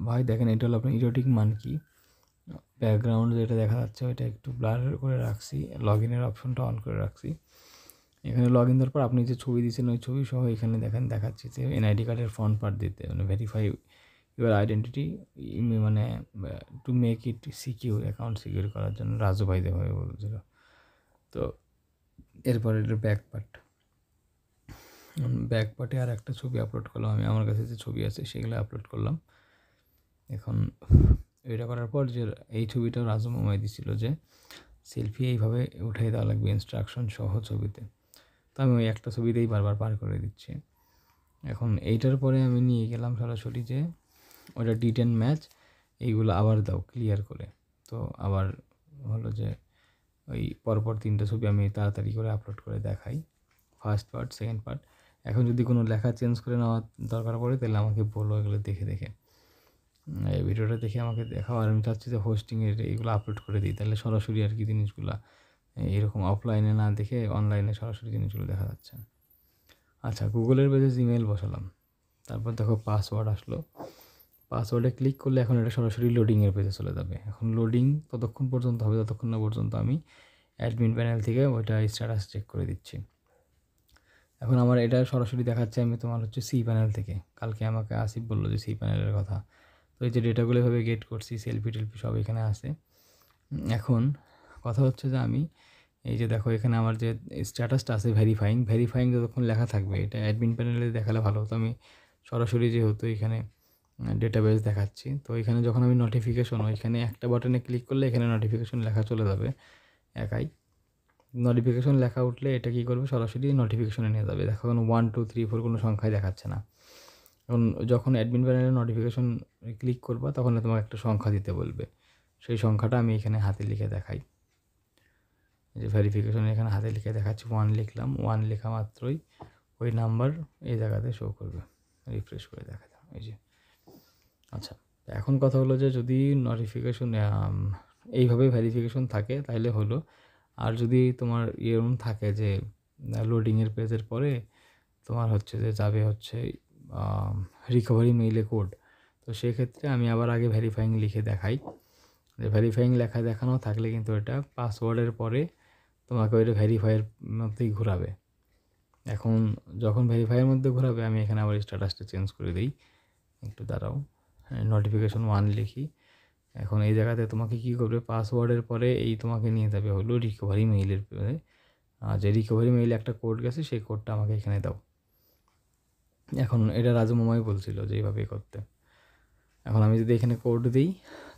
ভাই দেখেন এটা হলো আপনার ইরোটিক মানকি। ব্যাকগ্রাউন্ড যেটা দেখা যাচ্ছে ওইটা একটু ব্লার করে রাখছি, লগ ইনের অপশনটা অন করে রাখছি। এখানে লগ ইন দেওয়ার পর আপনি যে ছবি দিয়েছেন ওই ছবি সহ এখানে দেখেন দেখাচ্ছি যে এনআইডি কার্ডের ফ্রন্ট পার্ট দিতে, মানে ভেরিফাই ইউর আইডেন্টিটি, মানে to make it secure, account secure করার জন্য রাজু ভাই দেভাবে বলছিল। তো এরপরে এটার ব্যাক পার্ট, ব্যাক পার্টে আর একটা ছবি আপলোড করলাম আমি, আমার কাছে যে ছবি আছে সেগুলো আপলোড করলাম। এখন এটা করার পর যে এই ছবিটা রাজু মামাই দিছিল যে সেলফি এইভাবে উঠাই দেওয়া লাগবে ইনস্ট্রাকশন সহ ছবিতে, তো আমি ওই একটা ছবিতেই বারবার পার করে দিচ্ছি। এখন এইটার পরে আমি নিয়ে গেলাম সরাসরি যে ওটা ডিটেন ম্যাচ এইগুলো আবার দাও ক্লিয়ার করে। তো আবার হলো যে ওই পরপর 3টে ছবি আমি তাড়াতাড়ি করে আপলোড করে দেখাই, ফার্স্ট পার্ট সেকেন্ড পার্ট। এখন যদি কোনো লেখা চেঞ্জ করে নেওয়ার দরকার পড়ে তাহলে আমাকে বলো, এগুলো দেখে দেখে এই ভিডিওটা দেখে আমাকে দেখাও। আর আমি চাচ্ছি যে হোস্টিংয়ের এইগুলো আপলোড করে দিই, তাহলে সরাসরি আর কি জিনিসগুলো এরকম অফলাইনে না দেখে অনলাইনে সরাসরি জিনিসগুলো দেখা যাচ্ছে। আচ্ছা, গুগলের পেজে জিমেল বসালাম, তারপর দেখো পাসওয়ার্ড আসলো, পাসওয়ার্ডে ক্লিক করলে এখন এটা সরাসরি লোডিংয়ের পেজে চলে যাবে। এখন লোডিং ততক্ষণ পর্যন্ত হবে যতক্ষণ না পর্যন্ত আমি অ্যাডমিন প্যানেল থেকে ওইটা স্ট্যাটাস চেক করে দিচ্ছি। এখন আমার এটা সরাসরি দেখাচ্ছে আমি তোমার হচ্ছে সি প্যানেল থেকে, কালকে আমাকে আসিফ বললো যে সি প্যানেলের কথা। তো এই যে ডেটাগুলো এভাবে গেট করছি, সেলফি টেলফি সব এখানে আছে। এখন কথা হচ্ছে যে আমি এই যে দেখো এখানে আমার যে স্ট্যাটাসটা আছে ভেরিফাইং যতক্ষণ লেখা থাকবে, এটা অ্যাডমিন প্যানেলে দেখালে ভালো হতো। আমি সরাসরি যেহেতু এখানে ডেটাবেস দেখাচ্ছি, তো এখানে যখন আমি নোটিফিকেশন, ওইখানে একটা বাটনে ক্লিক করলে এখানে নোটিফিকেশন লেখা চলে যাবে একাই। নোটিফিকেশন লেখা উঠলে এটা কী করবে, সরাসরি নোটিফিকেশনে নিয়ে যাবে। দেখো এখন 1 2 3 4 কোনো সংখ্যাই দেখাচ্ছে না। এখন যখন অ্যাডমিন প্যানেলে নোটিফিকেশন ক্লিক করবা তখন তোমাকে একটা সংখ্যা দিতে বলবে, সেই সংখ্যাটা আমি এখানে হাতে লিখে দেখাই। এই যে ভেরিফিকেশন এখানে হাতে লিখে দেখাচ্ছি, 1 লিখলাম, 1 লেখা মাত্রই ওই নাম্বার এই জায়গাতে শো করবে। রিফ্রেশ করে দেখা যাও এই যে। আচ্ছা, এখন কথা হলো যে যদি নোটিফিকেশন এইভাবে ভেরিফিকেশন থাকে তাহলে হলো, আর যদি তোমার এরকম থাকে যে লোডিংয়ের পেজের পরে তোমার হচ্ছে যে যাবে হচ্ছে রিকভারি মেইলে কোড, তো সেক্ষেত্রে আমি আবার আগে ভেরিফাইং লিখে দেখাই। যে ভেরিফাইং লেখা দেখানো থাকলে কিন্তু এটা পাসওয়ার্ডের পরে তোমাকে ওইটা ভেরিফাইয়ের মধ্যেই ঘোরাবে। এখন যখন ভেরিফাইয়ের মধ্যে ঘোরাবে আমি এখানে আবার স্ট্যাটাসটা চেঞ্জ করে দিই, একটু দাঁড়াও, নোটিফিকেশন 1 লিখি। এখন এই জায়গাতে তোমাকে কী করবে, পাসওয়ার্ডের পরে এই তোমাকে নিয়ে যাবে হলো রিকভারি মেইলের, যে রিকভারি মেইলে একটা কোড গেছে সেই কোডটা আমাকে এখানে দাও। এখন এটা রাজু মামাই বলছিল যে এইভাবে করতে। এখন আমি যদি এখানে কোড দিই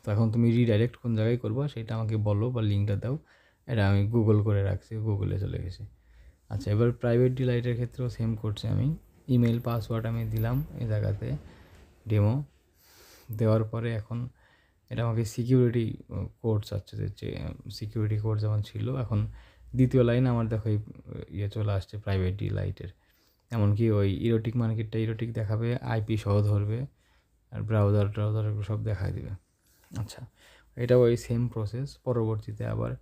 তো এখন তুমি রিডাইরেক্ট কোন জায়গায় করবো সেটা আমাকে বলো বা লিঙ্কটা দাও। এটা আমি গুগল করে রাখছি, গুগলে চলে গেছে। আচ্ছা, এবার প্রাইভেট ডিলাইটের ক্ষেত্রেও সেম করছি আমি। ইমেল পাসওয়ার্ড আমি দিলাম এই জায়গাতে ডেমো, দেওয়ার পরে এখন এটা আমাকে সিকিউরিটি কোড চাচ্ছে, যে সিকিউরিটি কোড যেমন ছিল, এখন দ্বিতীয় লাইন আমার দেখো ইয়ে চলে আসছে প্রাইভেট ডিলাইটের। এমনকি ওই ইরোটিক মার্কেটটা ইরোটিক দেখাবে, আইপি সহ ধরবে, আর ব্রাউজার এগুলো সব দেখাই দেবে। আচ্ছা, এটা ওই সেম প্রসেস, পরবর্তীতে আবার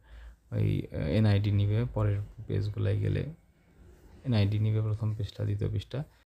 ওই এনআইডি নিবে, পরের পেজগুলোয় গেলে এনআইডি নিবে, প্রথম পেজটা দ্বিতীয় পেজটা,